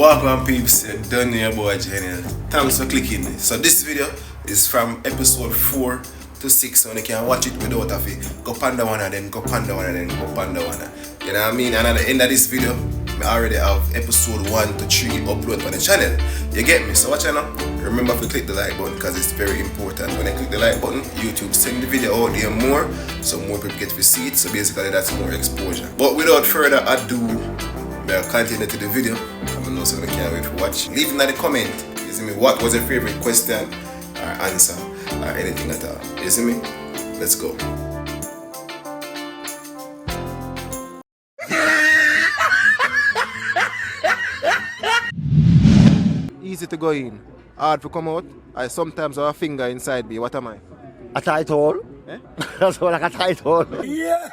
Welcome peeps, you're done here boy Jnel. Thanks for clicking. So this video is from episode 4 to 6, so you can watch it without a fee. Go panda one and then go panda one and then go panda one. You know what I mean? And at the end of this video, I already have episode 1 to 3 upload on the channel. You get me? So watch out now. Remember to click the like button because it's very important. When I click the like button, YouTube send the video out there more, so more people get to see it. So basically that's more exposure. But without further ado, I'll continue to the video. I'm not so I can't wait to watch. Leave in the comment, you see me, what was your favorite question or answer or anything at all. You see me? Let's go. Easy to go in, hard to come out. I sometimes have a finger inside me. What am I? A tight hole? Eh? That's all like a tight hole. Yeah!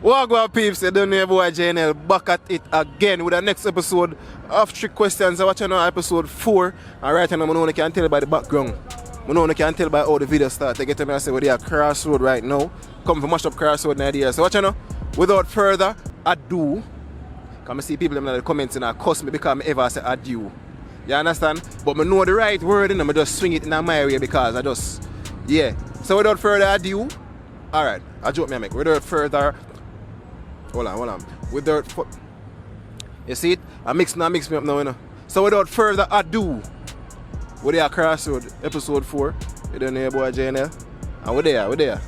Welcome peeps, you don't know your boy Jnel back at it again with the next episode of Trick Questions. I'm watching on episode 4 and right now I know you can tell by the background. I know you can tell by how the video starts. They get to me and say, well, they are crossroad right now. Come for mash up crossroad in idea. So watch now, without further ado, come see people in the comments and I cuss me because I ever say adieu. You understand? But I know the right word and I just swing it in my way because I just, yeah. So without further ado, alright, I joke me, I make. Without further, hold on. You see it? I mix me up now, you know. So without further ado, we're there crossroad, episode 4. You don't know your boy Jnel. And we're there.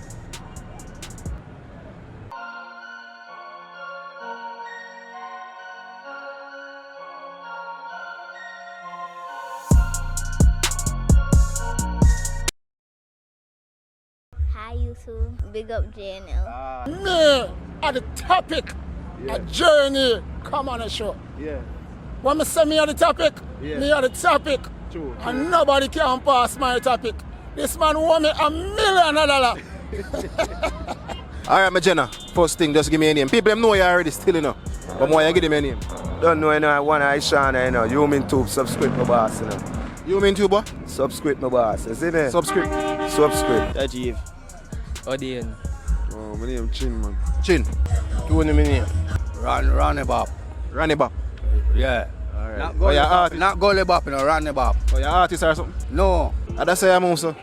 Hi YouTube, big up Jnel. Me at the topic, a journey. Come on a show. Yeah. When I say me at the topic, Yeah. me at the topic. True. And nobody can pass my topic. This man won me $1 million. Alright, my Jenna. First thing, just give me a name. People them know you already still, you know. But more you give them a name. Don't know, you know, one eye shine, you know. You mean to subscribe my boss, you know. You mean too, boy? Subscribe my boss, you see me? Subscribe. Subscribe. Rajiv. Odian. Oh, my name Chin, man. Chin. You know my name? Ronnie Bob. Ranny Bop. Yeah. Alright. Not Oh, you're artist. Not Gully Bob, you know, Ronnie Bob. Oh, you're artist or something? No. That's how you move, so.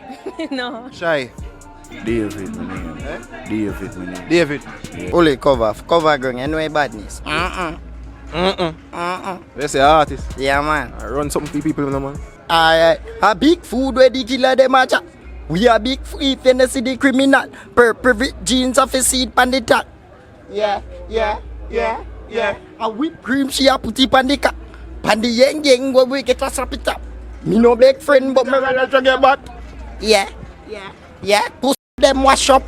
No. Shy. David, my name. Eh? David, my name. David. Only cover girl, you know your badness. They say artist. Yeah, man. I run something for people, you know, man. A big food where the killer them a chat. We a big food if you see the criminal. Private jeans of a seed pan the top. Yeah. A whipped cream she a put it pan the cap. Pan the yang where we get a slap it up. Me no big friend but me rather to get back. Yeah. Push them wash up.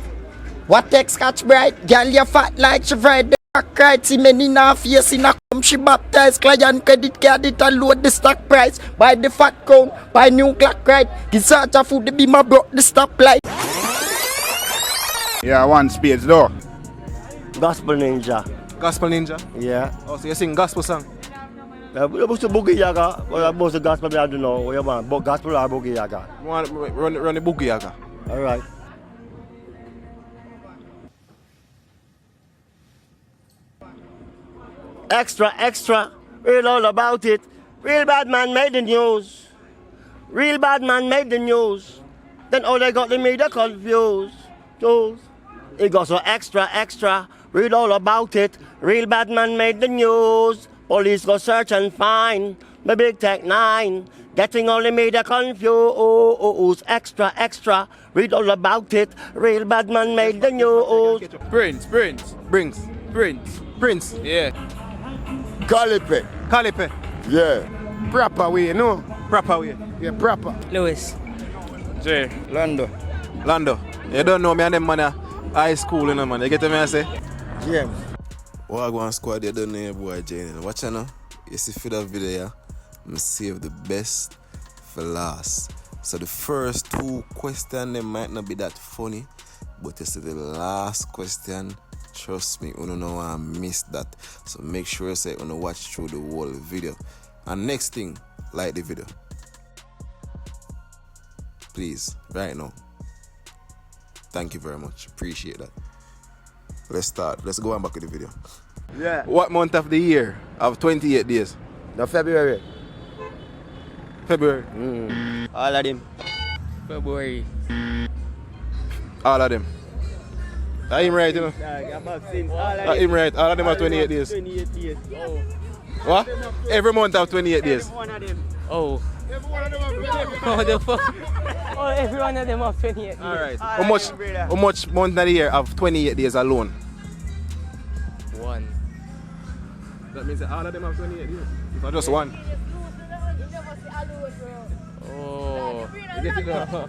What takes catch bright? Girl you fat like she fried. Cried, see many in her face in a come she baptized. Client credit card it and load the stock price. Buy the fat crown, buy new clock right. Give such a food the be my broke the stoplight. Yeah, one spades though. Gospel ninja. Gospel ninja. Yeah. Oh, so you sing gospel song? We supposed to boogie yaga. Or about the gospel I don't know. What you want? Gospel or boogie yaga? You want run the boogie yaga? Alright. Extra, real all about it. Real bad man made the news. Then all they got the media confused. It got so extra, read all about it. Real bad man made the news. Police go search and find the big tech 9. Getting all the media confused. Extra, read all about it. Real bad man made the news. Prince. Yeah. Calipe. Yeah. Proper way, no? Proper way. Yeah, proper. Lewis. Jay. Lando. You don't know me and them man are high school, you know, man. You get me I say? James. Wagwan squad, you don't know your boy Jnel. Watch out now. You see for that video, yeah? I'm save the best for last. So the first 2 questions, they might not be that funny. But you see the last question, trust me, you don't know I missed that. So make sure you say you watch through the whole video. And next thing, like the video. Please, right now. Thank you very much. Appreciate that. Let's start. Let's go on back to the video. Yeah. What month of the year of 28 days? No, February. February. All of them. February. All of them. That's him right, you know. That's him right. All of them are 28 days. 28 days. Oh. What? Every month have 28 days. One of them. Oh. Oh, the fuck? Oh, every one of them have 28. Alright. How much month of the year have 28 days alone? 1. That means that all of them have 28 days. If not just one. Oh. You get it now?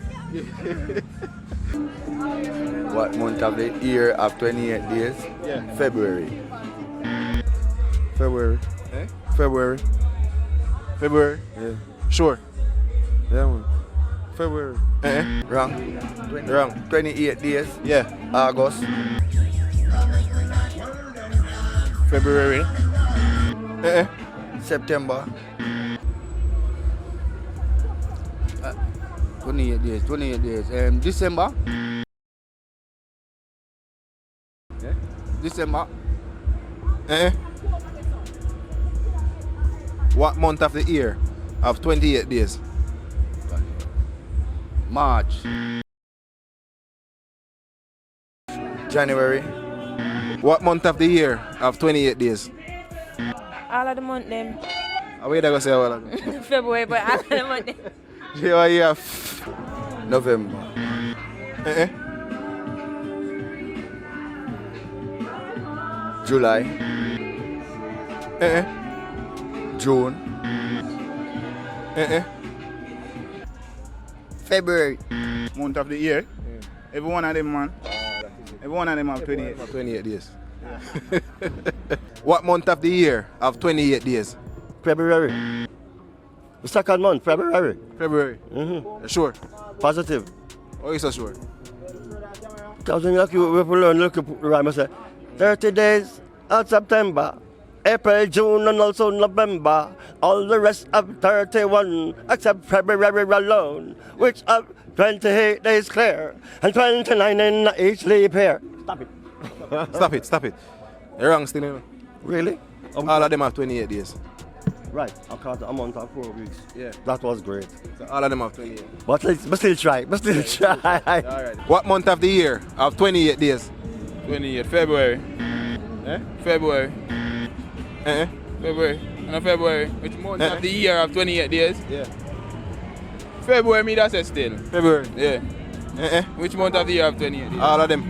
What month of the year have 28 days? Yeah. February. February. Eh? February. February. Yeah. Sure. Yeah, man. February. Wrong. Wrong. 28 days. Yeah. August. February. September. 28 days. 28 days. December. Yeah. December. What month of the year have 28 days? March. January. What month of the year have 28 days? All of the month them. How are you say all of them? February, but all of the month them. You have November. July. June. February. Month of the year. Every one of them, man. Every one of them have 28. 28 days. What month of the year have 28 days? February. The second month, February. February. Sure. Positive. Oh, you so sure? Because when you learn, look at the rhyme, I say 30 days of September, April, June, and also November. All the rest of 31, except February alone, which of 28 days clear, and 29 in each leap year. Stop it. Stop it, stop it. You're wrong still, you know. Really? All of them have 28 days. Right, I caught a month of 4 weeks. Yeah. That was great. So all of them have 28. But still try, try. Alright. What month of the year have 28 days? 28. February. February. February. No, February. Which month of the year have 28 days? Yeah. February, me that says still. February. Yeah. Which month of the year have 28 days? All of them.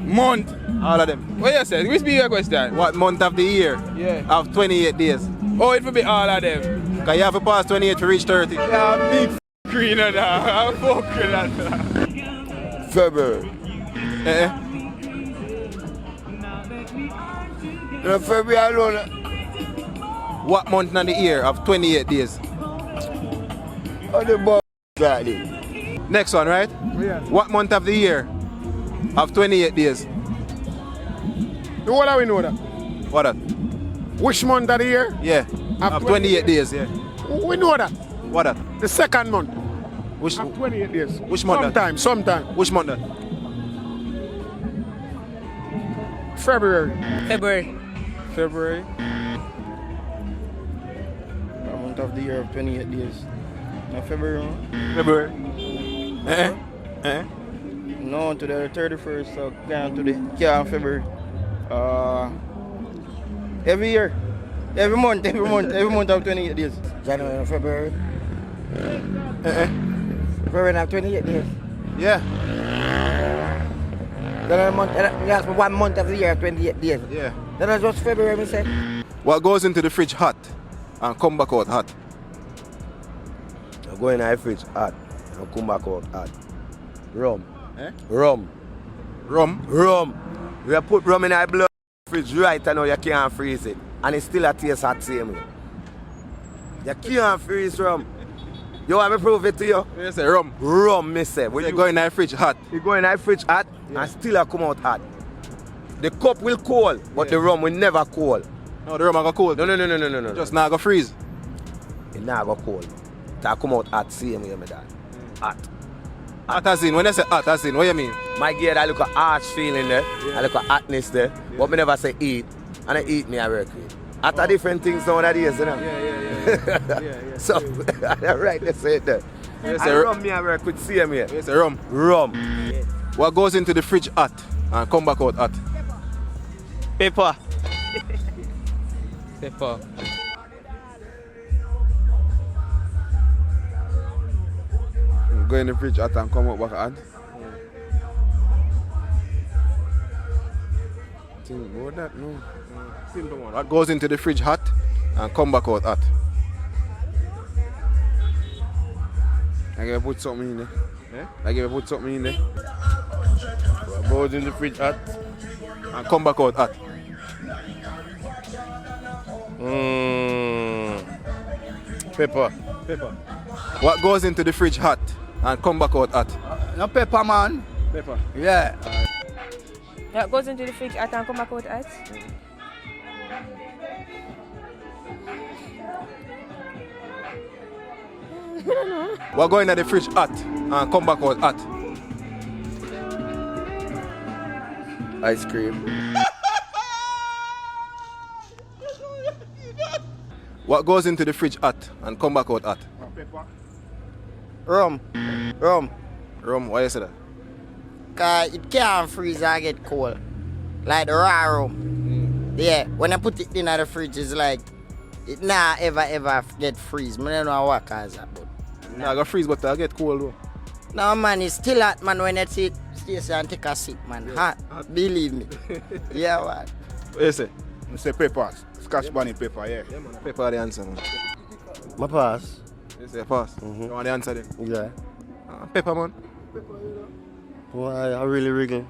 Month. All of them. What you said? Which be your question? What month of the year have 28 days? Oh, it will be all of them. Because you have to pass 28 to reach 30. Yeah, big green on that. I'm fucking on that. February. February alone. What month of the year have 28 days? Oh, the boy. Next one, right? Yeah. What month of the year have 28 days? The what do we know that? What that? Which month of the year? Yeah. Have 28 days, yeah. We know that. What that? The second month. Which Have 28 days. Which month that? Sometime. Which month that? February. February. February. A month of the year of 28 days. No, February. February. No, to the 31st, so to the February. Every year. Every month of 28 days. January and February. February have 28 days. Yeah. Then that's 1 month of the year, 28 days. Yeah. Then it's just February, me say. What goes into the fridge hot and come back out hot? I go in the fridge hot and come back out hot. Rum. Rum. Rum. You put rum in the blood fridge right now, you can't freeze it. And it still a taste hot same way. You can't freeze rum. You want me to prove it to you? You say rum. Rum, me say. When you go in the fridge hot. You go in the fridge hot and still a come out hot. The cup will cool, but the rum will never cool. No, the rum will go cold. No. Just now go freeze. It now go cold. It come out hot same way, me dad. Hot. Hot as in, when I say hot as in, what you mean? My gear, I look at harsh feeling there. I look at hotness there. But me never say eat. And I eat me, I work with. Hot are different things nowadays, you know? Yeah. Yeah. So, right, they say it there. Yes, And sir. rum me I work with same here. Yes, rum. Rum. What goes into the fridge hot and come back out hot? Pepper. Pepper. Go in the fridge hot and come out back hot. Think about that, no. Simple one. What goes into the fridge hot and come back out hot? I gotta put something in there. I gotta put something in there. What goes in the fridge hot and come back out hot? Pepper. What goes into the fridge hot and come back out hot? No pepper, man. Pepper. Yeah. That goes into the fridge and come back out hot. What go into the fridge hot and come back out hot? Ice cream. What goes into the fridge hot and come back out hot? Rum. Rum, why you say that? Cause it can't freeze and get cold. Like the raw rum. Yeah, when I put it in the fridge, it's like, it nah ever get freeze. I don't know what cause that, but. Nah, I go freeze, but I get cold though. No man, it's still hot man when you take stay and take a sip man. Hot. Believe me. Yeah man. What you say? I say pepper. Scotch bonnet pepper, yeah. Yeah man, pepper the answer man. My pass. You say pass. You want the answer then? Yeah. Pepper man. Why I really wriggle.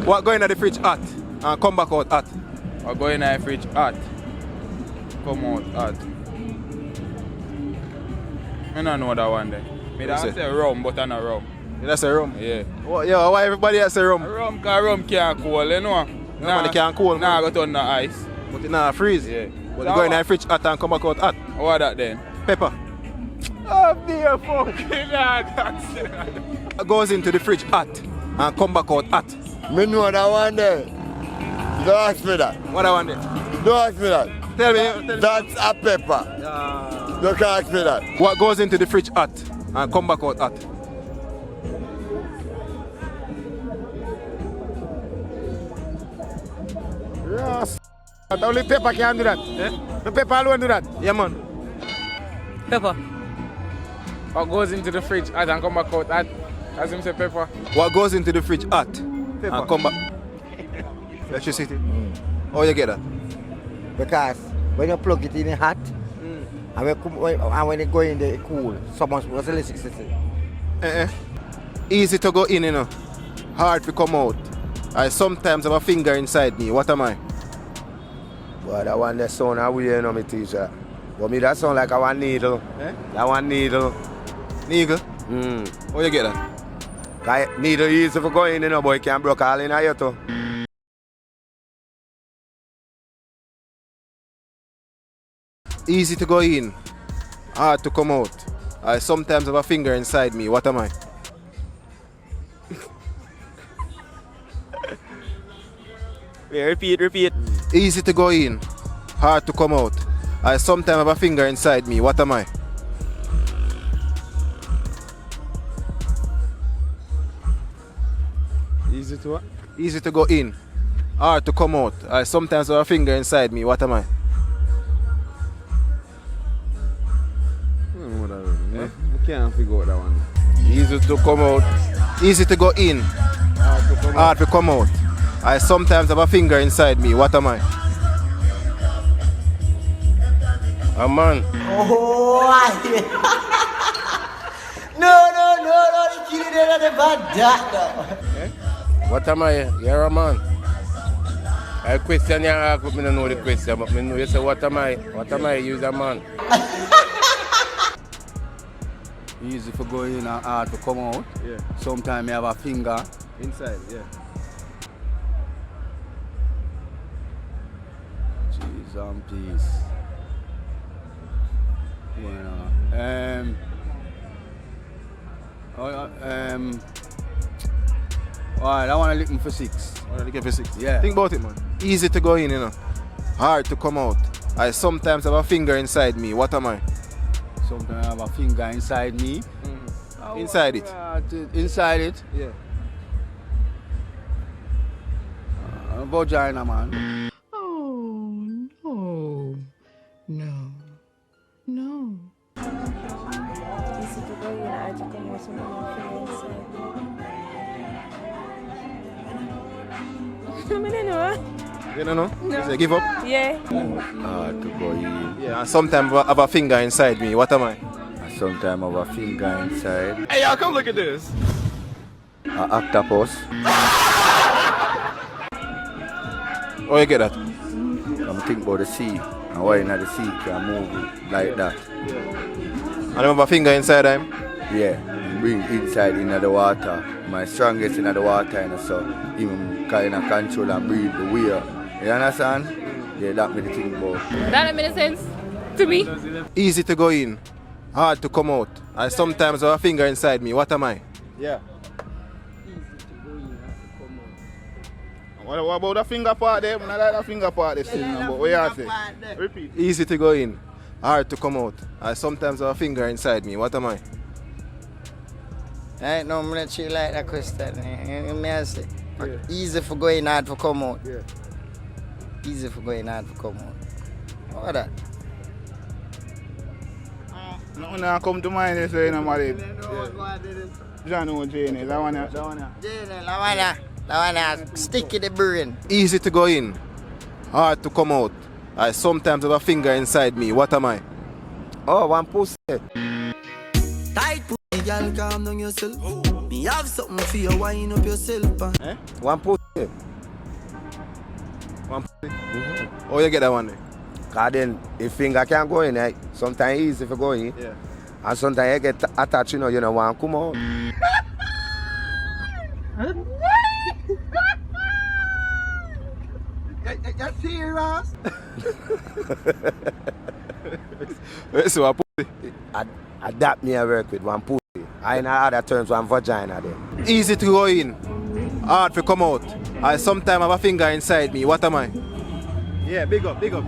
What go into the fridge hot and come back out hot? I go in the fridge hot. Come out hot. I don't know that one there. Me What you say rum, but I not rum. You say rum? Yeah. Yeah, why everybody else say rum? Rum, cause rum can't cool, you know. Man, it can't cool, Nah, man. go turn the ice. But it not freeze. Yeah. But you go in the fridge hot and come back out hot. What that then? Pepper. Oh, dear fucking God. What goes into the fridge hot and come back out hot? Me know that one there. Don't ask me that. What I want there? Don't ask me that. Tell me. That's a pepper. Don't ask me that. What goes into the fridge hot and come back out hot? Yes. But only pepper can do that. The pepper alone do that. Yeah man. Pepper. What goes into the fridge hot and come back out hot? As him say pepper. What goes into the fridge hot and come back? Electricity. How you get that? Because when you plug it in hot, and when it go in there, it cool. So much was electricity. Easy to go in, you know. Hard to come out. I sometimes have a finger inside me. What am I? Well, that one that sound weird, you know, me teacher. But me that sound like a one needle. That one needle. Needle? Mm. How you get that? Cause needle easy for going, you know, boy, can't broke all in here too. Easy to go in, hard to come out. I sometimes have a finger inside me. What am I? Yeah, repeat. Easy to go in, hard to come out. I sometimes have a finger inside me. What am I? Easy to what? Easy to go in, hard to come out. I sometimes have a finger inside me. What am I? We can't figure out that one. Easy to come out. Easy to go in, hard to come out. I sometimes have a finger inside me. What am I? A man. Oh, no, the kid is never that. What am I? You're a man. I question you ask, but I don't know the question. But I know you say, what am I? What am I? You're a man. Easy for go in and hard to come out. Yeah. Sometimes you have a finger. Inside, yeah. Cheese and peace. Alright, I want to looking for 6. Alright, get for 6. Yeah. Think about it, man. Easy to go in, you know. Hard to come out. I sometimes have a finger inside me. What am I? Sometimes I have a finger inside me. Inside it. Inside it. Yeah. Vagina, man. Easy to go in, hard to come out, something I don't know. You don't know? You say give up? Yeah. Hard to go in. Yeah. And sometimes I have a finger inside me. What am I? Sometimes I have a finger inside. Hey, y'all, come look at this. An octopus. Oh, you get that? I'm thinking about the sea. And why in the sea can move like that. And I have a finger inside him? Yeah. Bring inside in the water. My strongest in the water, you know, so even kind of control and breathe the wheel. You understand? Yeah, that made the thing about. That makes sense to me. Easy to go in, hard to come out. I sometimes have a finger inside me. What am I? Yeah. What about the finger part there? I like the finger part there still, but what you say? Repeat. Easy to go in, hard to come out. I sometimes have a finger inside me. What am I? I know I'm not sure like that question. Easy for going, hard for come out. Yeah. Easy for going, hard for come out. What that? Nothing now come to mind, you say, you know, Marid. Jnel, that one. Jnel, that one, stick in the brain. Easy to go in, hard to come out. I sometimes have a finger inside me. What am I? Oh, one pussy. Tight pussy, girl, calm down yourself. Me have something for you, wind up yourself. One pussy. One pussy? Oh, you get that one? Because then the finger can go in, sometimes easy for go in. Yeah. And sometimes you get attached, you know, want to come out. You serious? So a pussy. Adapt me and work with one pussy. I in other terms, one vagina then. Easy to go in, hard to come out. I sometimes have a finger inside me. What am I? Yeah, big up, big up. I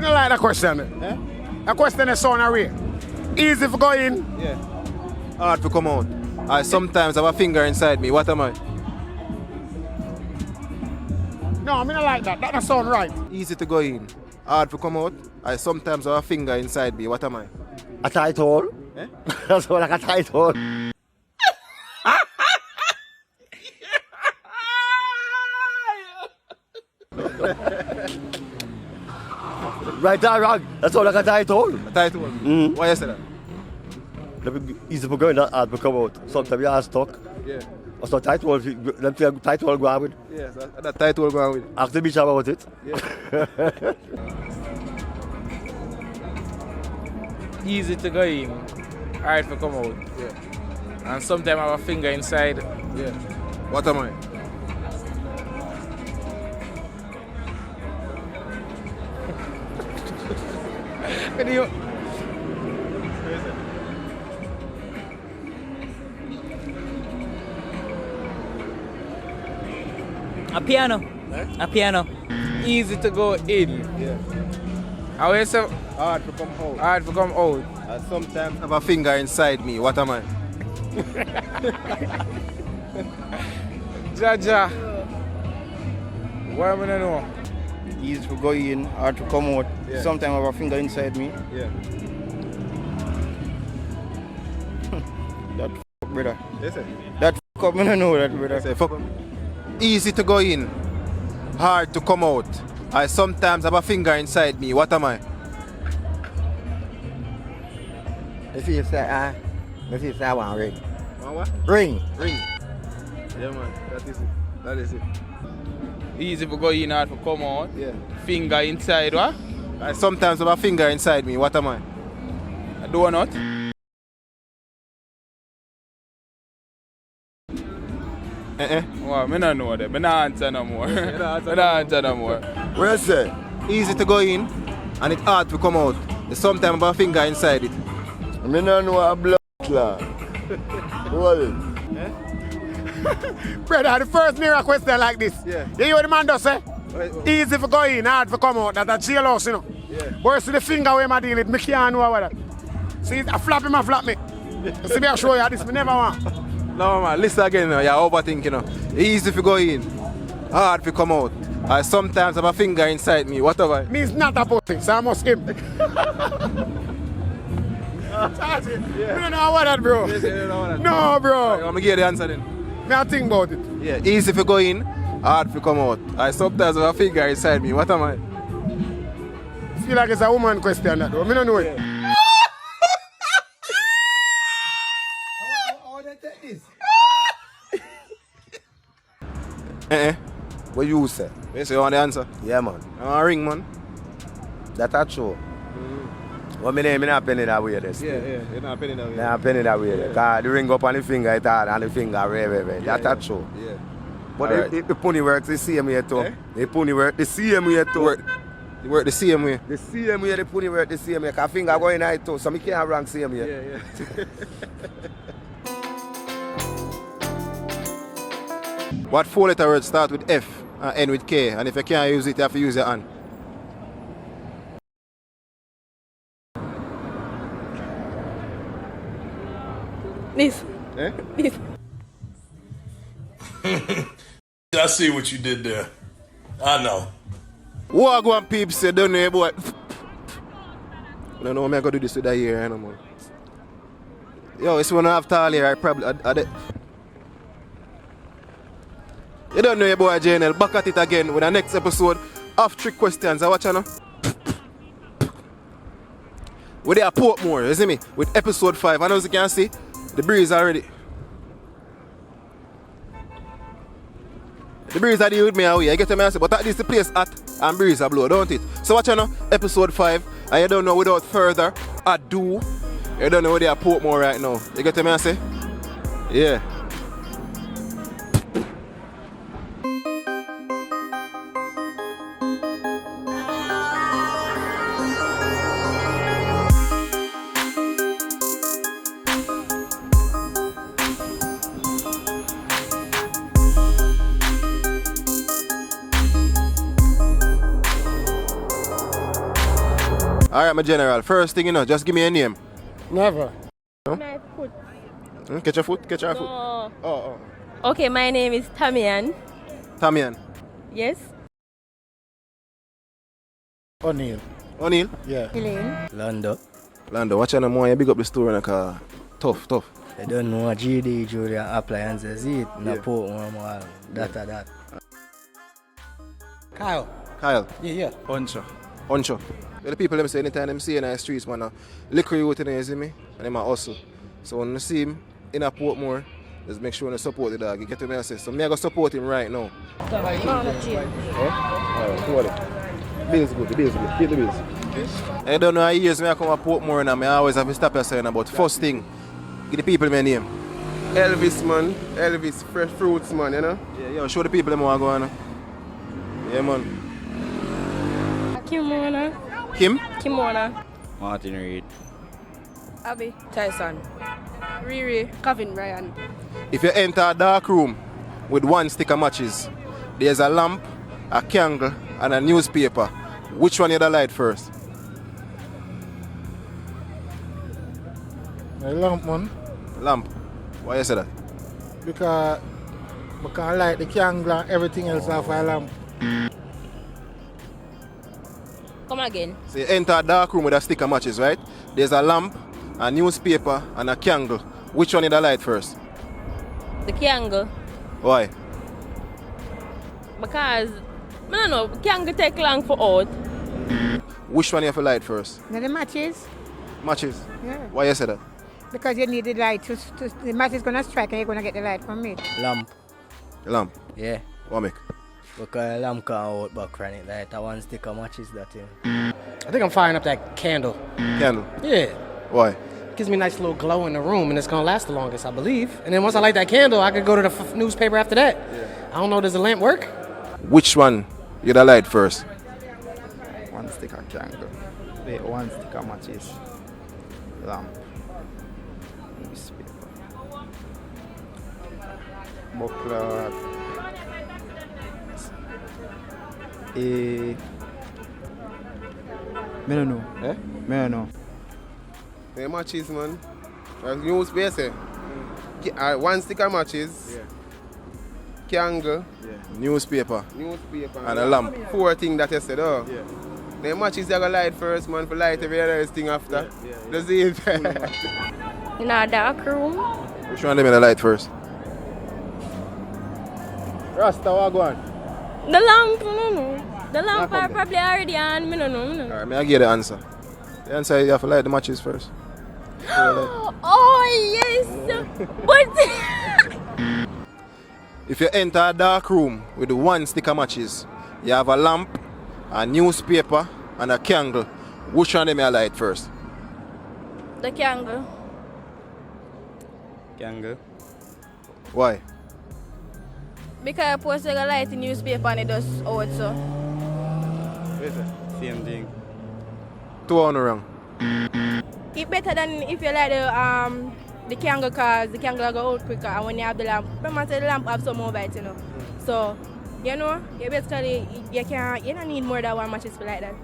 don't like that question. Eh? That question is so away. Easy for go in. Yeah. Hard to come out. I sometimes have a finger inside me. What am I? No, I don't like that. That doesn't sound right. Easy to go in, hard to come out. I sometimes have a finger inside me. What am I? A tight hole? Eh? That's all like a tight hole. Right or wrong? That's all like a tight hole. A tight hole? Why you say that? Easy for going, not hard to come out. Sometimes you are stuck. Yeah. Or so tight hole, them say tight hole go on with. Yes, that tight hole going with. Ask the bitch about it. Yeah. Easy to go in, hard to come out. Yeah. And sometimes I have a finger inside. Yeah. What am I? A piano. Eh? A piano. Easy to go in. Yeah. How is it? Hard to come out. Hard to come out. I sometimes have a finger inside me. What am I? Jaja. What am I gonna know? Easy to go in, hard to come out. Yeah. Sometimes I have a finger inside me. Yeah. That brother. Yes, sir. That up, I don't know that brother. Yes, sir. Fuck 'em. Easy to go in, hard to come out. I sometimes have a finger inside me. What am I? Let's see if I want ring. What? Ring. Ring. Yeah, man. That is it. That is it. Easy to go in, hard to come out. Yeah. Finger inside, what? I sometimes have a finger inside me. What am I? A donut. Well, I don't know that. I don't answer no more. I don't answer no more. Where is it? Easy to go in, and it's hard to come out. Sometimes have a finger inside it. I don't know a blood clot. What is it? Brother, the first mirror question like this. Yeah. You hear what the man does say? Easy for go in, hard for come out. That's a jailhouse, you know. Yeah. Boy, see the finger where I deal with, me can't know what that. See, I flap him, I flap me. See me, I show you this, me never want. No man, listen again, you're overthinking, you know. Easy for go in, hard for come out. I sometimes have a finger inside me, whatever. Me is not a pussy, so I must him. Charge it. Yeah. Me don't know what that, bro. Yes, you don't know that. No, bro. I'm gonna give you the answer then. Me I think about it. Yeah, easy for go in, hard for come out. I sometimes have a finger inside me, what am I? Feel like it's a woman question that though. Me don't know it. How they take this? What you say? You say you want the answer? Yeah, man. I want a ring, man. That's true. What me name, me not penny that way this. Yeah, you're not penny that way. Me not penny that way. Because the ring up on the finger, it's hard, and the finger red. That's true. Yeah. But Right. the pony works the same way too. Eh? The pony work the same way too. You work the same way. The same way the pony work the same way. Because finger going in too, so me can't rank same way. Yeah. What 4-letter word start with F and end with K? And if you can't use it, you have to use your hand. This. Eh? This. I see what you did there. I know. What go on peeps say, don't know boy. I don't know what I'm going to do this with that year, you know, man. Yo, it's when I have tall here, I probably... You don't know your boy Jnel. Back at it again with the next episode of Trick Questions. I watch you know. We're there at Portmore, you see me? With episode 5. And as you can see, the breeze already. The breeze are there with me away. I get to me and say, but at least the place hot and breeze are blow, don't it? So watch you know, episode 5. And you don't know without further ado. You don't know where they are Portmore right now. You get to me and say? Yeah. Alright, my general. First thing you know, just give me a name. Never. No? My foot. Catch your foot? Catch your foot? No. Oh. Okay, my name is Tamian. Tamian. Yes. O'Neal. O'Neal? Yeah. Elaine. Lando, watch out more, you big up the store in the car. Tough. I don't know GD Julian appliances it, na port one more, that. Kyle. Yeah. Oncho. The people them say anytime them see in the streets, man, liquor youth in there, you see me? And them a hustle. So when you see him in a Portmore, just make sure you support the dog. You get to me and say, so me I go support him right now. Alright, Bills good. Keep the bills. I don't know how years me I come to Portmore and I always have to stop here saying about first thing. Give the people my name. Elvis, man. Elvis, fresh fruits, man, you know? Yeah, show the people them how I go on. Yeah, man. Kimona. Martin Reed. Abby. Tyson. Riri. Kevin Ryan. If you enter a dark room with one stick of matches, there's a lamp, a candle, and a newspaper. Which one you the light first? My lamp, man. Lamp. Why you say that? Because I light the candle and everything else off my lamp. Come again. So you enter a dark room with a stick of matches, right? There's a lamp, a newspaper, and a candle. Which one you the light first? The candle. Why? Because, I don't know, candle take long for out. Which one you have to light first? Now the matches, Matches. yeah. Why you say that? Because you need the light to the match is gonna strike and you're gonna get the light from it. Lamp. Lamp. Yeah. What make? Because lamp can't out back running like that one stick of matches that thing. I think I'm firing up that candle. Candle? Yeah. Why? Gives me a nice little glow in the room and it's gonna last the longest, I believe. And then once I light that candle, I could go to the newspaper after that. I don't know, does the lamp work? Which one you the light first? One stick of candle. Wait, one stick of matches. Lamp. Newspaper. Booklet. Me don't know. Eh? Me don't know. The matches, man. Newspaper. One stick of matches. Yeah. Candle. Yeah. Newspaper. And a lamp. 4 things that you said, oh. Yeah. The matches they gonna light first, man, for light every other thing after. That's it. In a dark room. Which one of them in the light first? Rasta, what go on? The lamp, no. The lamp are probably already on, me no know. Alright, may I give the answer. The answer is you have to light the matches first. Oh, yes. But... If you enter a dark room with the 1 stick of matches, you have a lamp, a newspaper, and a candle. Which one of them you light first? The candle. Candle. Why? Because I posted a light in newspaper and it does out so. Same thing. 2 on the wrong. It's better than if you light the candle, cause the candle go out quicker, and when you have the lamp, remember the lamp have some more light, you know. So, you know, you basically you don't need more than 1 matches for like that.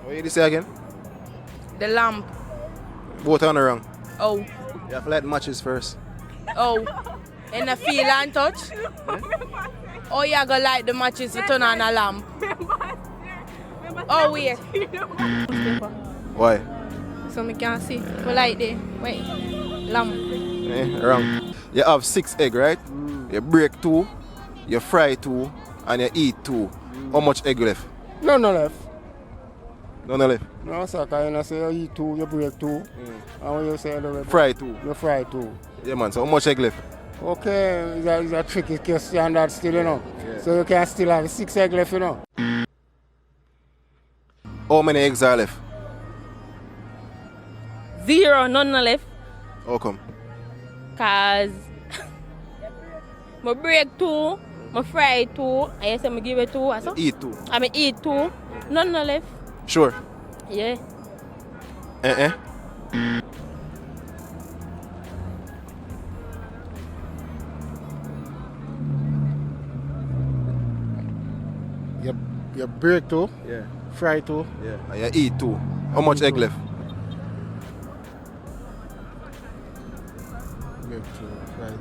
What did you say again? The lamp. Both on the wrong. Oh. You have to light the matches first. Oh. And the feel and touch. Oh, you go light the matches to turn on a lamp. Oh, wait. Why? So I can see. We light the lamp. Wrong. You have 6 eggs, right? You break 2, you fry 2, and you eat 2. How much egg left? No left. None left. No, sir, because you say you eat 2, you break 2. And when you say fry 2. You fry 2. Yeah, man. So how much egg left? Okay, it's a tricky question that still, you know. Yeah. So you can still have 6 eggs left, you know. How many eggs are left? 0, none left. How come? Cause I break 2, I fry 2, and you say I give it 2 also? Eat 2. I eat 2, none left. Sure. Yeah. You break 2, yeah. Fry 2, yeah. And you eat 2. How much egg left? Break 2, fry 2.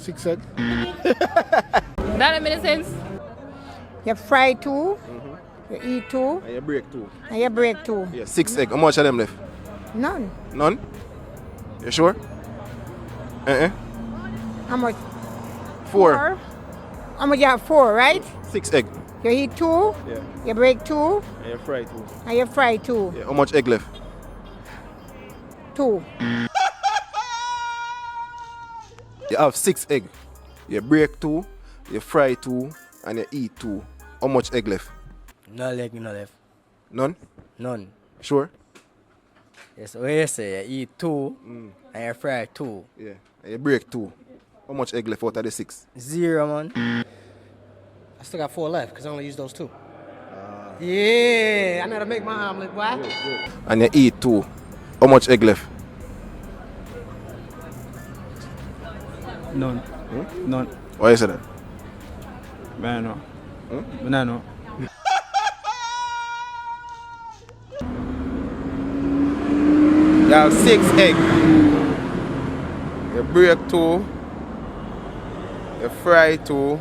6 eggs. That don't make sense. You fry 2, you eat 2, and you break 2. and you break 2. Yeah, 6 eggs. How much of them left? None. None? You sure? How much? 4. How much you have? 4, right? 6 eggs. You eat 2, Yeah. you break 2, And you fry 2. and you fry 2. Yeah. How much egg left? 2. You have 6 eggs. You break 2, you fry 2, and you eat 2. How much egg left? No leg, no left. None? None. Sure? Yes, what you say, you eat 2, and you fry 2. Yeah. And you break 2. How much egg left out of the 6? 0, man. I still got 4 left because I only used those 2. Yeah, I know how to make my omelet, boy. And you eat 2. How much egg left? None. None. Why you say that? Man, no. No. You have 6 eggs. You break 2. You fry 2.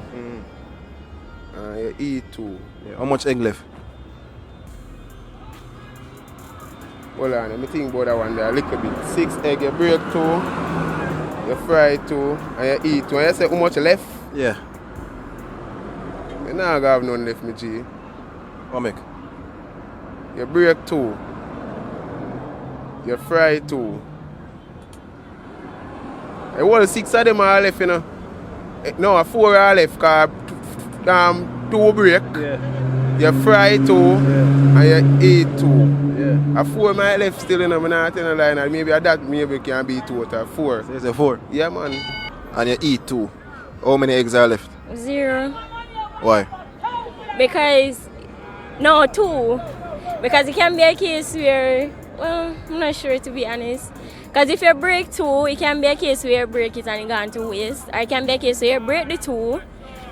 And you eat 2. Yeah. How much egg left? Hold on, let me think about that one there a little bit. 6 eggs, you break 2. You fry 2. And you eat 2. And you say how much left? Yeah. You not gonna have none left, me G. What make? You break 2. You fry 2. Well, 6 of them are left, you know. No, 4 are left, because 2 break. Yeah. You fry 2, and you eat 2. Yeah. 4 are left still, you know. I'm not telling a lie, and maybe that maybe can be 2 out of 4. So it's a 4? Yeah, man. And you eat 2. How many eggs are left? 0. Why? Because, no, 2. Because it can be a case where, well, I'm not sure to be honest. Because if you break two, it can be a case where you break it and it gone to waste. Or it can be a case where you break the two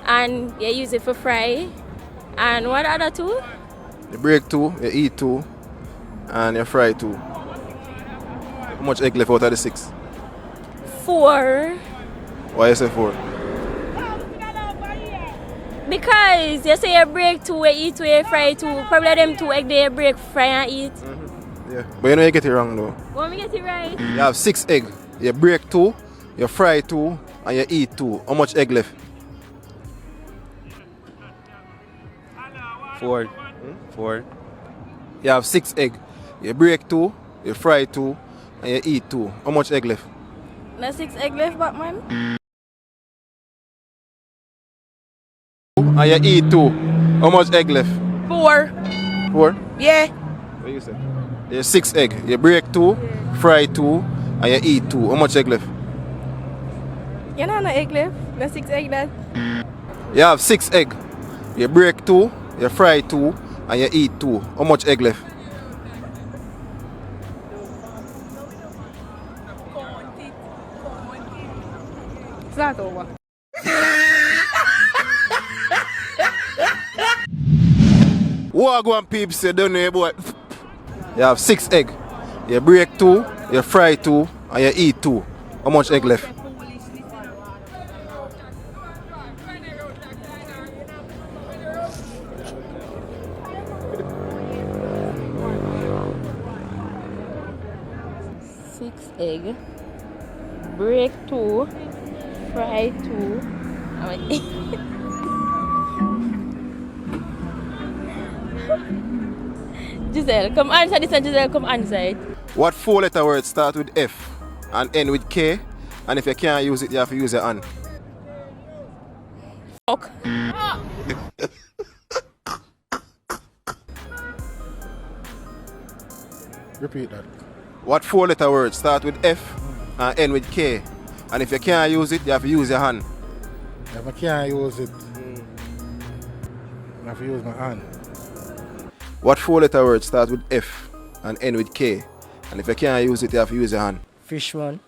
and you use it for fry. And what other two? You break two, you eat two, and you fry two. How much egg left out of the 6? 4. Why you say 4? Because you say you break two, you eat two, you fry two. Probably them 2 egg they break, fry and eat. Yeah. But you know you get it wrong though. Want me get it right? You have 6 egg. You break 2, you fry 2, and you eat 2. How much egg left? 4. 4. You have 6 egg. You break 2, you fry 2, and you eat 2. How much egg left? There's 6 egg left, Batman. And you eat 2. How much egg left? 4. 4? Yeah. What you say? You have 6 egg. You break 2, fry 2, and you eat 2. How much egg left? You know no egg left? No 6 egg left. You have 6 egg. You break 2, you fry 2, and you eat 2. How much egg left? It's not over. Wagwan peeps, you don't know boy. You have 6 egg. You break 2, you fry 2, and you eat 2. How much egg left? Egg, break 2, fry 2. Giselle, come answer this, and Giselle, come answer it. What 4-letter word start with F and end with K? And if you can't use it, you have to use your hand. Fuck. Repeat that. What 4-letter word start with F and end with K? And if you can't use it, you have to use your hand. If I can't use it, I have to use my hand. What 4-letter word start with F and end with K? And if you can't use it, you have to use your hand. Fish one.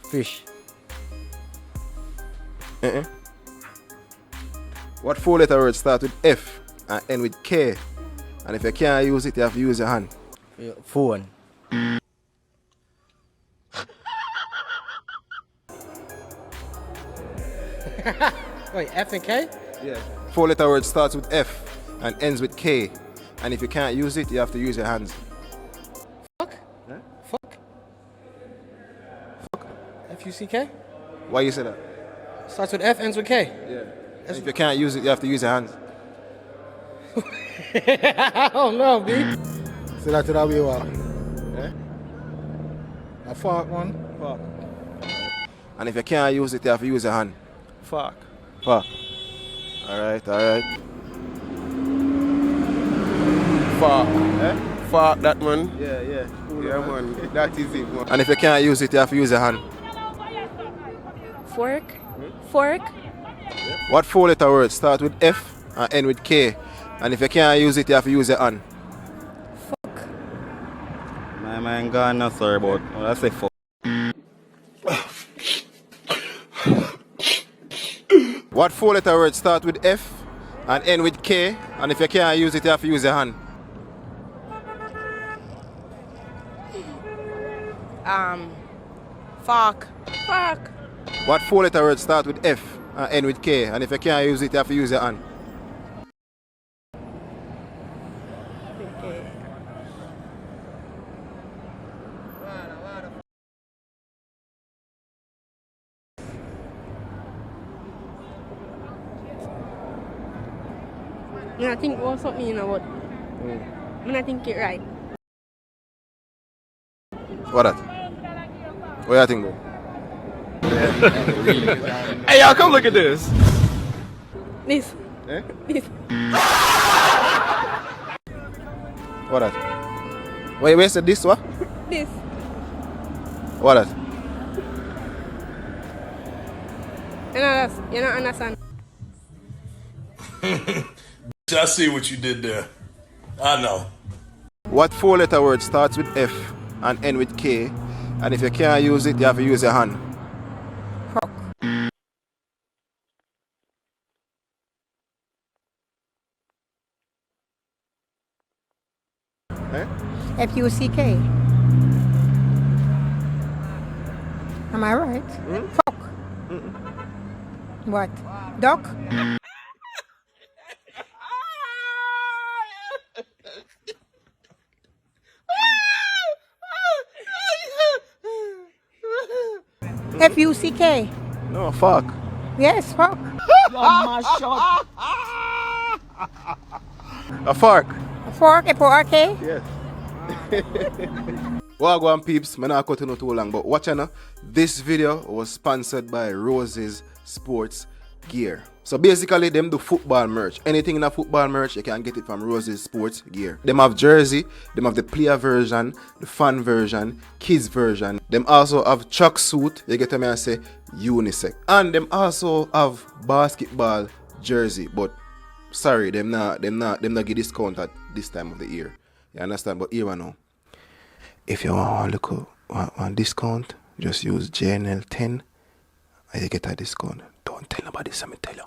Fish. What 4-letter word start with F and end with K? And if you can't use it, you have to use your hand. Phone. Wait, F and K? Yeah. 4-letter word starts with F and ends with K. And if you can't use it, you have to use your hands. Fuck? Huh? Fuck? F-U-C-K? Why you say that? Starts with F, ends with K. Yeah. And if you can't use it, you have to use your hands. I don't know, B. So that's how we walk. Yeah? A fork one? Fork. And if you can't use it, you have to use your hand. Fuck. Fork. Alright, alright. Fuck. Eh? Fuck that man. Yeah, yeah. Cool, yeah, man. That is it, man. And if you can't use it, you have to use your hand. Fork. Fork. What 4-letter word start with F and end with K? And if you can't use it, you have to use your hand. My man gone now, sorry, but I say fuck. What 4-letter word start with F and end with K? And if you can't use it, you have to use your hand. Fuck. Fuck. What 4-letter word start with F and end with K? And if you can't use it, you have to use your hand. I think what's up, you know what? I think it right. What that? What you think, bro? Hey, y'all, come look at this. This. Eh? This. What that? Wait, where said this, what? This. What that? You know, you don't understand. I see what you did there. I know. What 4-letter word starts with F and end with K? And if you can't use it, you have to use your hand. Eh? F-U-C-K. Am I right? Fuck. What? Duck? F-U-C-K. No, fuck. Yes, fuck. A fork. A fork, F-O-R-K? Yes. Well, go on, peeps. I'm not cutting too long, but watch now. This video was sponsored by Rose's Sports Gear. So basically, them do football merch. Anything in a football merch, you can get it from Rose's Sports Gear. Them have jersey, them have the player version, the fan version, kids version. Them also have track suit. You get me, I say unisex. And them also have basketball jersey, but sorry, them not give discount at this time of the year. You understand? But here I know. If you want to look one discount, just use Jnel 10 and you get a discount. Don't tell nobody, so me tell you.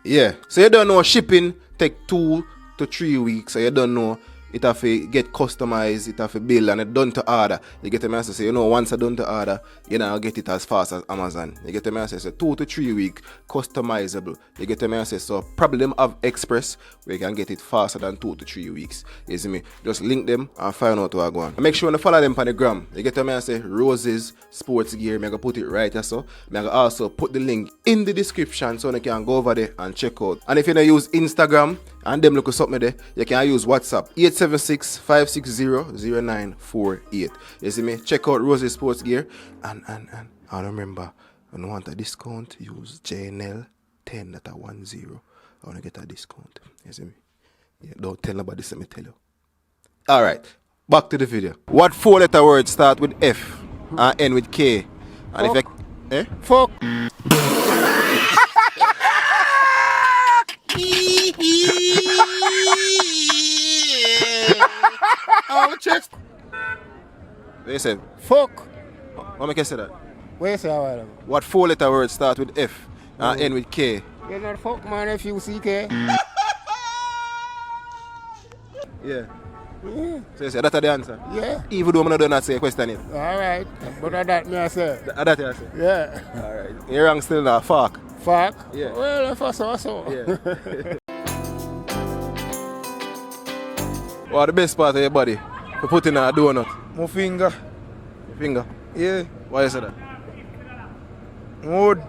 Yeah, so you don't know shipping take 2 to 3 weeks, so you don't know it have to get customized, it have to build and it done to order. You get me? So you know once I done to order, you know get it as fast as Amazon. You get me? So 2 to 3 week customizable. You get me? So probably them have express where you can get it faster than 2 to 3 weeks. You see me? Just link them and find out what I go on. Make sure you follow them on the gram. You get me? I say Rose's Sports Gear. I'm gonna put it right here, so I'm gonna also put the link in the description so you can go over there and check out. And if you don't use Instagram and them look at something there, you can use WhatsApp 876-560-0948. You see me? Check out Rose's Sports Gear and remember, when you want a discount, use Jnel 10 that 10. I want to get a discount. You see me? Yeah, don't tell nobody, so me tell you. Alright, back to the video. What 4-letter word start with F and end with K? And if you, eh? Fuck. Oh, chest. What you said? Fuck. What make you say that? Where you say that? What 4-letter word start with F and end with K? You're not fuck man, F-U-C-K. Yeah. So you say that's the answer? Yeah. Even though I'm not done say a question yet. Alright. But that me I say. That you say? Yeah. Alright. You're wrong still now. Fuck. Fuck? Yeah. Well, if I saw so. Yeah. What the best part of your body? For putting a donut? My finger. Your finger? Yeah. Why you say that? Wood.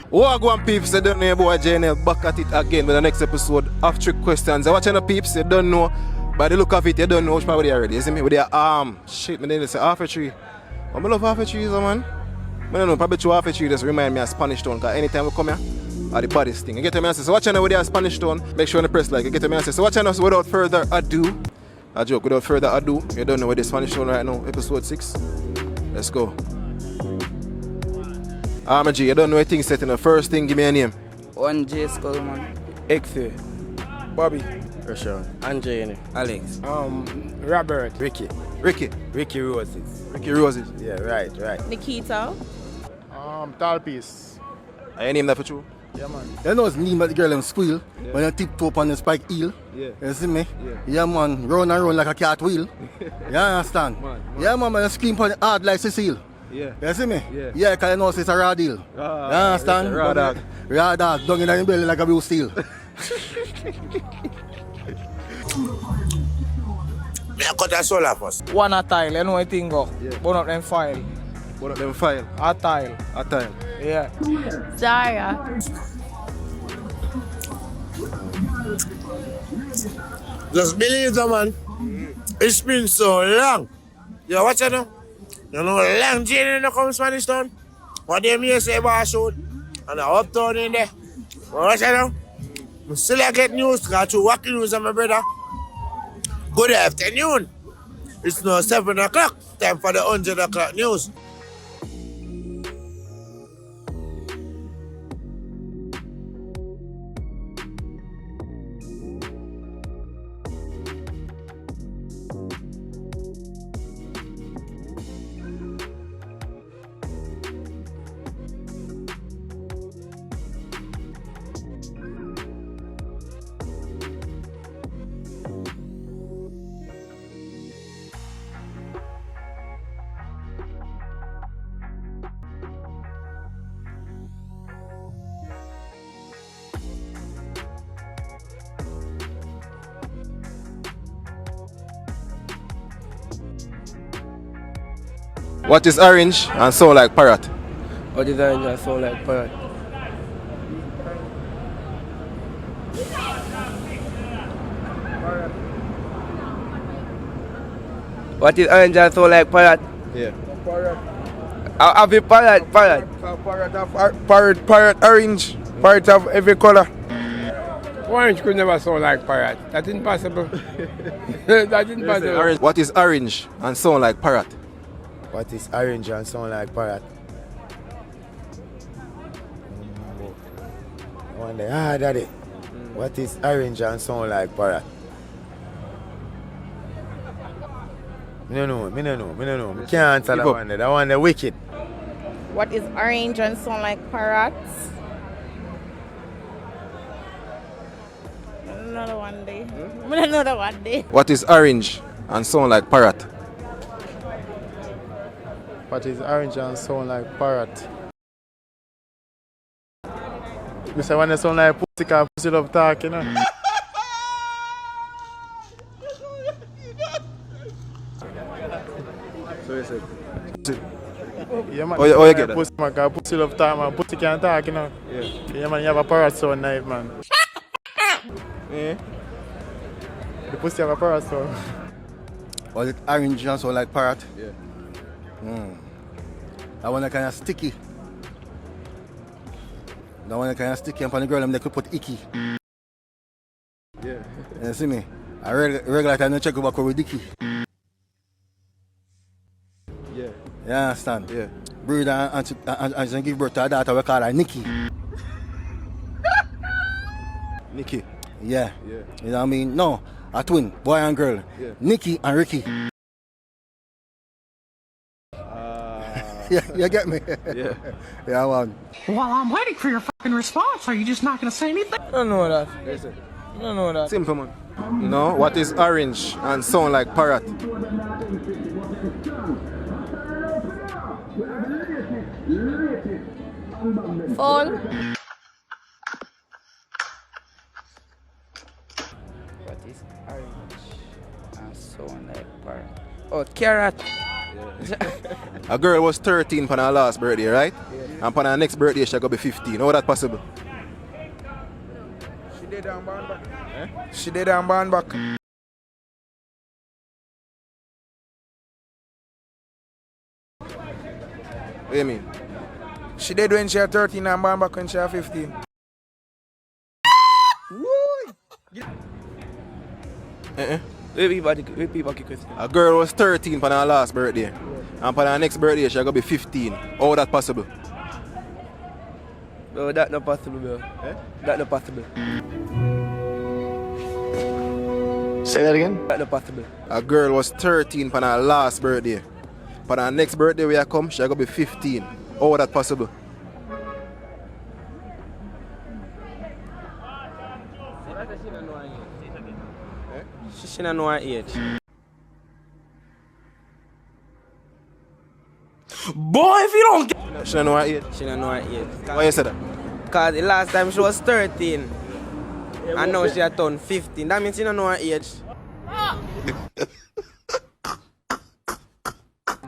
What go on, peeps? You don't know your boy Jnel back at it again with the next episode of Trick Questions. You watching the peeps? You don't know. By the look of it, you don't know which part they already. You see me? With their arm. Shit, me didn't say half a tree. I love half a tree, man. I don't know, probably 2 half a tree just remind me of Spanish Town. Because anytime we come here, are the baddest thing. You get me? So watch out with their Spanish Town. Make sure you press like. You get me? So watch out without further ado. A joke, without further ado. You don't know where the Spanish Town right now. Episode 6. Let's go. G, you don't know a thing set in the first thing, give me a name. 1J Skull, man. Exe. Bobby. Rashawn. Andre. Alex. Robert. Ricky Roses. Ricky Roses. Yeah, right. Nikita. Talpiece. Are you name that for true? Yeah, man. You know it's name that the girl them squeal when you tiptoe up on the spike heel. Yeah. You see me? Yeah. Yeah, man. Round and round like a cartwheel. You understand? Man. Yeah, man. You scream for the hard like Cecile. Yeah. You see me? Yeah. Yeah, because you know it's a raw deal. You understand? Raw dog. Raw dog. Down in the belly like a blue steel. Me a cut a solar first. One a tile, you know what thing go. Yeah. Burn up them file. What up them file? A tile. A time. Yeah. Zara. Just believe that, man. It's been so long. You watch it now? You know long journey in the Spanish Town? What they may say about shoot? And I uptown in there. Watch it now? I still get news, got to walk news on my brother. Good afternoon. It's now 7 o'clock. Time for the 100 o'clock news. What is orange and sound like parrot? What is orange and sound like parrot? What is orange and sound like parrot? Yeah. Have a parrot. Parrot orange. Parrot of every color. Orange could never sound like parrot. That's impossible. That's impossible. What is orange and sound like parrot? What is orange and sound like parrot? I wonder, daddy. What is orange and sound like parrot? Me no know. Me can't answer that one. That one wicked. What is orange and sound like parrots? Another one day. Another one day. What is orange and sound like parrot? What is orange and sound like parrot? Me say when they sound like pussy, cause pussy love talk, you know. So you said. Yeah, man. Oh, you get that? Pussy, man, cause pussy love talk, man. Pussy can't talk, you know. Yeah, man, you have a parrot sound knife, man. Yeah. The pussy have a parrot sound. Was it orange and sound like parrot? Yeah. That one kind of sticky. That one kind of sticky, and for the girl, they could put icky. Yeah. You see me? I regular time, I check over with dicky. Yeah. You understand? Yeah. Breed and give birth to a daughter, we call her Nikki. Nikki. Yeah. Yeah. You know what I mean? No, a twin, boy and girl. Yeah. Nikki and Ricky. Yeah, you get me? Yeah. Yeah, man. Well, I'm waiting for your fucking response. Are you just not going to say anything? I don't know that. I don't know that. Simple, man. No, what is orange and sound like parrot? Fall. What is orange and sound like parrot? Oh, carrot. A girl was 13 for her last birthday, right? Yeah. And for her next birthday, she'll go be 15. How that possible? She did and born back. She did and born back. What do you mean? She did when she was 13 and born back when she was 15. A girl was 13 for her last birthday. And for her next birthday, she'll go be 15. How that possible? No, that's not possible, bro. That's not possible. Say that again? That's not possible. A girl was 13 for her last birthday. For her next birthday when I come, she'll go be 15. How that possible? She don't know her age. Boy, if you don't get... She don't know her age? She don't know her age. Why you say that? Because the last time she was 13. And now she has turned 15. That means she don't know her age.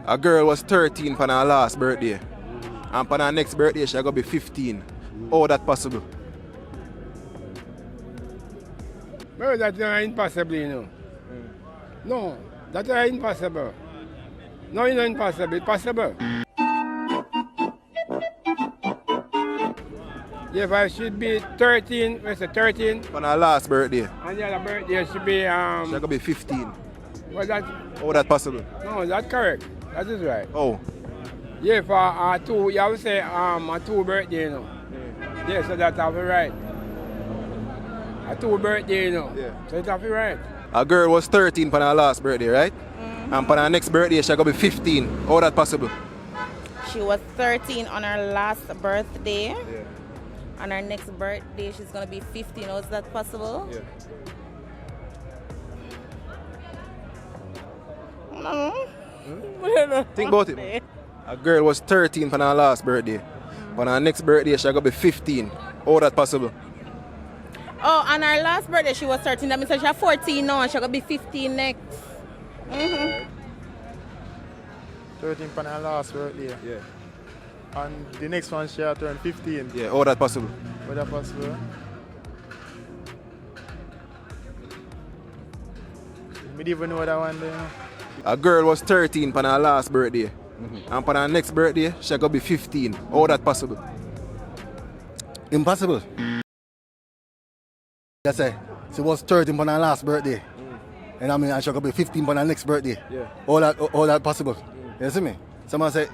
A girl was 13 for her last birthday. And for her next birthday, she'll go be 15. How that possible? Bro, that's impossible, you know. No, that's impossible. No, it's not impossible. It's possible. Yeah, if I should be 13, what's it, 13? For her last birthday. And the other birthday should be... She'll go be 15. Was that... How that possible? No, that's correct. That is right. Oh. Yeah, for two, you have to say a two birthday, you know. Yeah, so that's right. A two birthday, you know. Yeah. So it's right. A girl was 13 for her last birthday, right? And for her next birthday, she'll go be 15. How that possible? She was 13 on her last birthday. Yeah. On her next birthday, she's going to be 15. How is that possible? Yeah. No. Think about it, man. A girl was 13 for her last birthday. For her next birthday, she'll go be 15. How that possible? Oh, on her last birthday, she was 13. That means she's 14 now and she's going to be 15 next. 13 for her last birthday. Yeah. And the next one she turned 15. Yeah, all that possible. All that possible. I didn't even know that one there. A girl was 13 for her last birthday. And for her next birthday, she gonna be 15. All that possible. Impossible. That's it. She was 13 for her last birthday. And I mean, and she gonna be 15 for her next birthday. Yeah. All that possible. You see me? Someone say,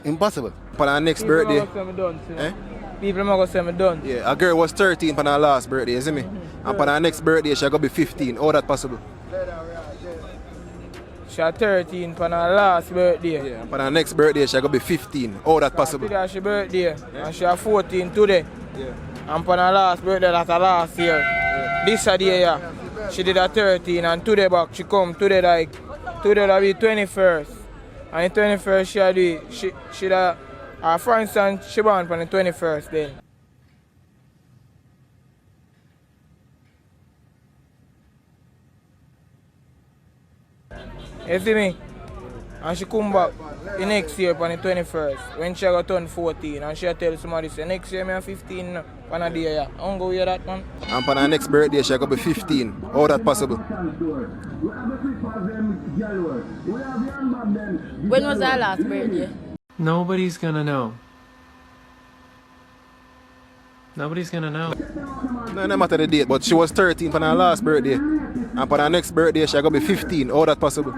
impossible. For her next birthday. People are going to say me done. Yeah, a girl was 13 for her last birthday, you see me? And for her next birthday, she gonna be 15. All that possible. She 13 for her last birthday. Yeah, and for her next birthday, she gonna be 15. All that possible. Today she birthday. And she 14 today. Yeah. And for her last birthday, that's her last year. This a day, yeah. She did a 13 and today back she come today today that be 21st. And the 21st she her friend son she born for the 21st then. You see me? And she come back the next year for the 21st when she got turn 14 and she tell somebody say next year I'm 15 on a day. I don't go hear that man. And for her next birthday she gonna be 15. All that possible. When was our last birthday? Nobody's gonna know. Nobody's gonna know. No matter the date, but she was 13 for her last birthday. And for her next birthday she gonna be 15. All that possible.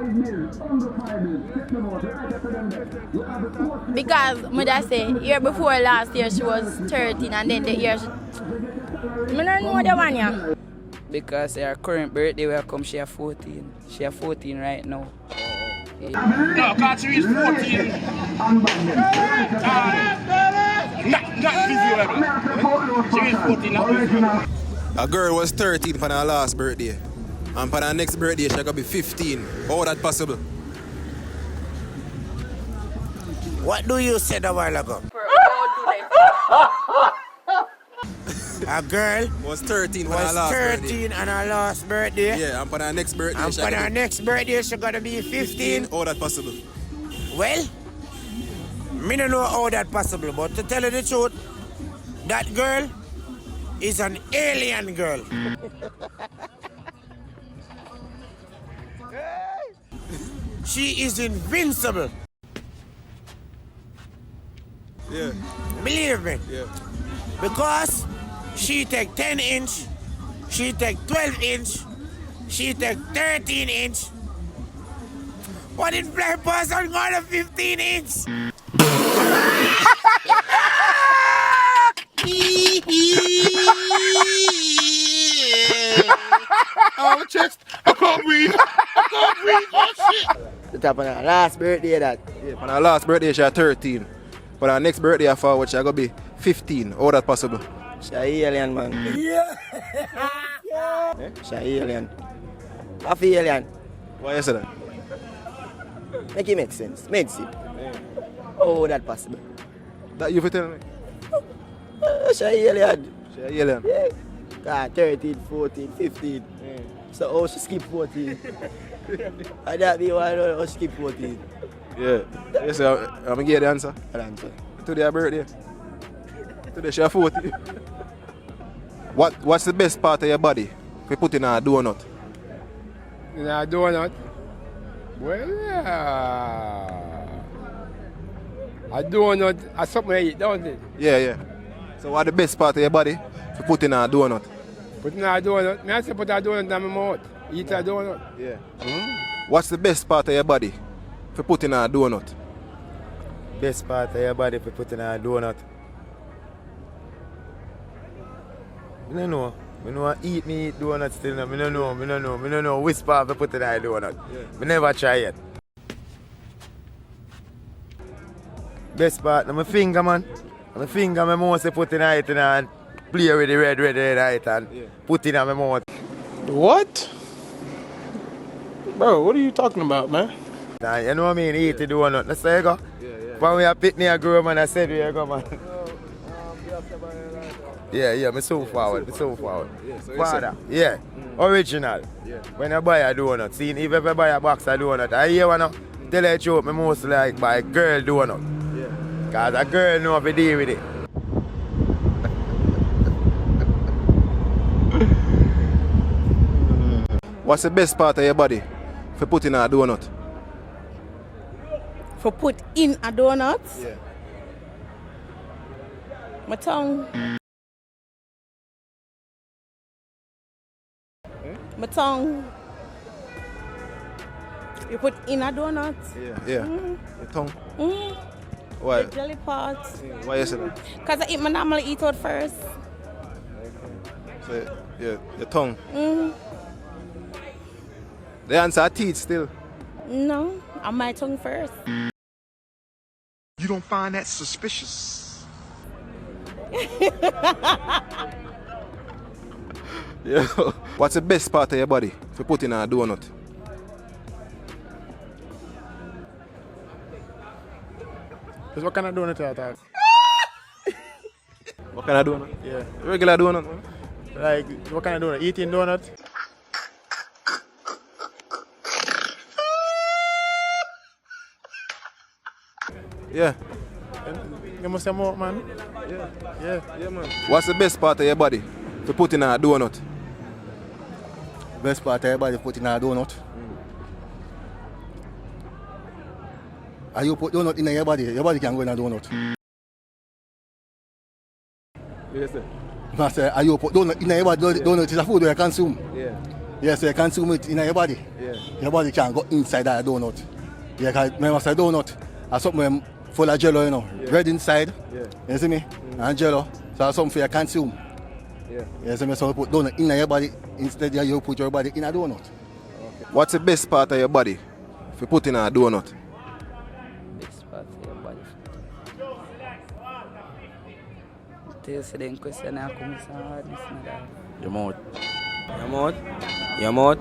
Because mother say year before last year she was 13 and then the year she... I don't know the one yeah. Because her current birthday will come she 14. She 14 right now. No, because she is 14. Not visual. She is 14, not visual. A girl was 13 for her last birthday. And for her next birthday, she gonna be 15. How that possible? What do you say a while ago? A girl was 13 for her last birthday. On her last birthday. Yeah, and for her next birthday, and for her next birthday, she gonna be 15. How that possible? Well, me don't know how that possible, but to tell you the truth, that girl is an alien girl. She is invincible. Yeah. Believe me. Yeah. Because she take 10 inch, she take 12 inch, she take 13 inch. What if black person got a 15 inch? Oh, chest. I can't breathe. I can't breathe. Oh, shit. The top of her last birthday that. Yeah, for her last birthday she 13. For her next birthday forward she gonna be 15. How that possible? She a alien man. Yeah. She a alien. Half alien. Why you say that? Make it make sense. Make sense. Oh, that possible. That you for tell me? She a alien. She a alien? Yeah. God, 13, 14, 15. Yeah. So oh she skip 14. And that be why I she skip 14. Yeah. Yes, sir. I'm gonna get the answer. What answer? Today her birthday. Today she 40. What's the best part of your body we put in a donut? In a donut? Well, yeah. A donut is something you eat, don't it? Yeah, yeah. So what's the best part of your body to put in a donut? Put in a donut? I say put a donut in my mouth. Eat a donut. Yeah. What's the best part of your body to put in a donut? Best part of your body to put in a donut? I don't know. I know eat donuts still. I don't know which part to put in a donut. Yeah. I never try it. Best part, my finger, man. My finger, my mouth, put in it and play with the red and put it in my mouth. What? Bro, what are you talking about, man? Nah, you know what I mean? Eat the donut. Let's say go. When we are picking a girl, man, I said we are go, man. Yeah, me so forward. Yeah, so Father, original. Yeah. When I buy a donut, see if you ever buy a box of donut, I hear one now. tell you the truth, I most like by girl donut. Yeah. Cause a girl know how to deal with it. What's the best part of your body for putting a donut? For put in a donut? Yeah. My tongue. My tongue. You put in a donut? Yeah. Your tongue? Why? The jelly part. Why you say that? Because I normally eat out first. So, your tongue? The answer teeth still? No, on my tongue first. You don't find that suspicious? Yeah. What's the best part of your body for putting a donut? Because what kind of donut you talk? What kind of donut? Yeah. Regular donut, man. Like, what kind of donut? Eating donut? Yeah. You must have more, man. Yeah, man. What's the best part of your body for putting a donut? Best part of your body for putting a donut? And you put donut in your body can go in a donut. Yes, sir. I say, and you put donut in your body, donut is a food you consume. Yeah. Yes, so you consume it in your body. Yeah. Your body can go inside that donut. Yeah, because remember say donut is something full of jello, you know. Yeah. Bread inside. Yeah. You see me? And jello. So that's something you consume. Yeah. You see me? So you put donut in your body instead of you put your body in a donut. Okay. What's the best part of your body for putting a donut? Best part of your body. Tell you the question I come so hard, Your mouth. Your mouth? Your mouth?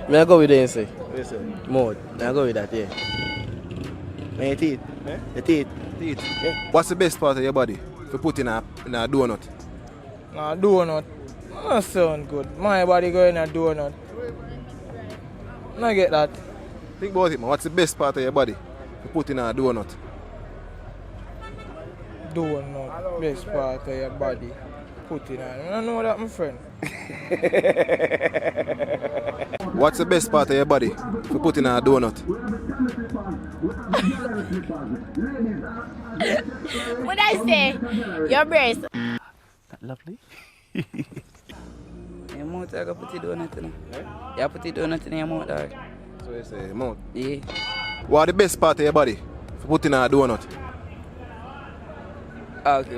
May I go with that, say? Yes, sir. Mouth. May I go with that, yeah. May your teeth? Eh? Your teeth? Teeth. Yeah. What's the best part of your body for putting a donut? Nah, donut. That sound good. My body go in a donut. I get that. Think about it, man. What's the best part of your body for putting a donut? Donut. Best part of your body. Put in on. I know that, my friend. What's the best part of your body for putting a donut? What I say? Your breast. That lovely. Your mouth, I got put the donut in. You put the donut in your mouth, dog. So you say mouth? Yeah. What's the best part of your body for putting a donut? Okay.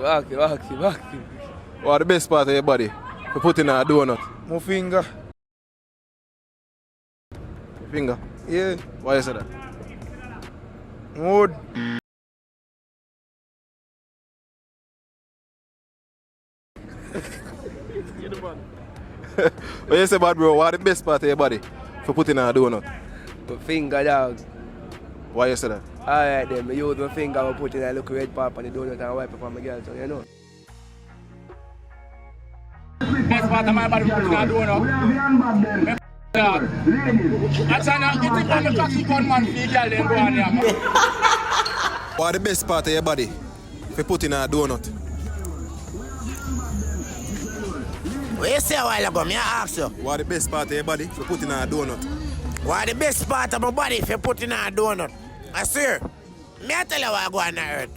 What's the best part of your body for putting a donut? My finger. Your finger? Yeah. Why you say that? Wood. What you say, bad bro? What's the best part of your body for putting a donut? My finger, dog. Why you say that? Alright then, I use my finger and put in a little red pop on the donut and wipe it for my girl, so you know. Best part of my body putting a donut. I try not to eat it from the cocky gun man for the girl then go on here. What's the best part of your body for putting a donut? What you say a while ago? Me ask you. What's the best part of your body for putting a donut? What the best part of my body if you put in a donut? I swear. Me I tell you what I go on the earth.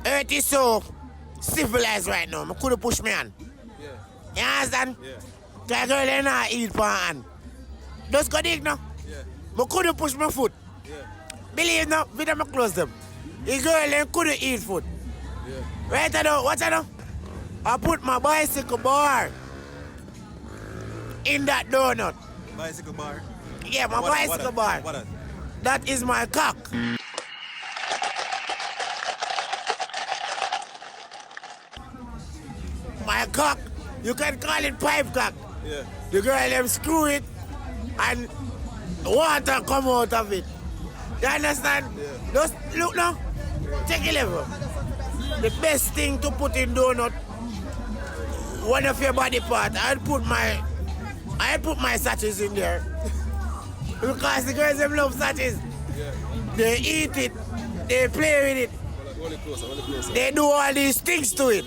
Earth is so civilized right now. I couldn't push me on. Yeah. You understand? Yeah. The girl ain't not eat for hand. Just go dig now. Yeah. I couldn't push my foot. Yeah. Believe now, video me close them. The girl ain't couldn't eat food. Yeah. Right now, watch I know. I put my bicycle bar in that donut. Bicycle bar? Yeah, my bicycle bar. What is? That is my cock. My cock, you can call it pipe cock. Yeah. The girl them screw it and water come out of it. You understand? Yeah. Just look now. Take a level. The best thing to put in donut, one of your body part, I put my sachets in there. Because the girls them love sachets. They eat it, they play with it, they do all these things to it.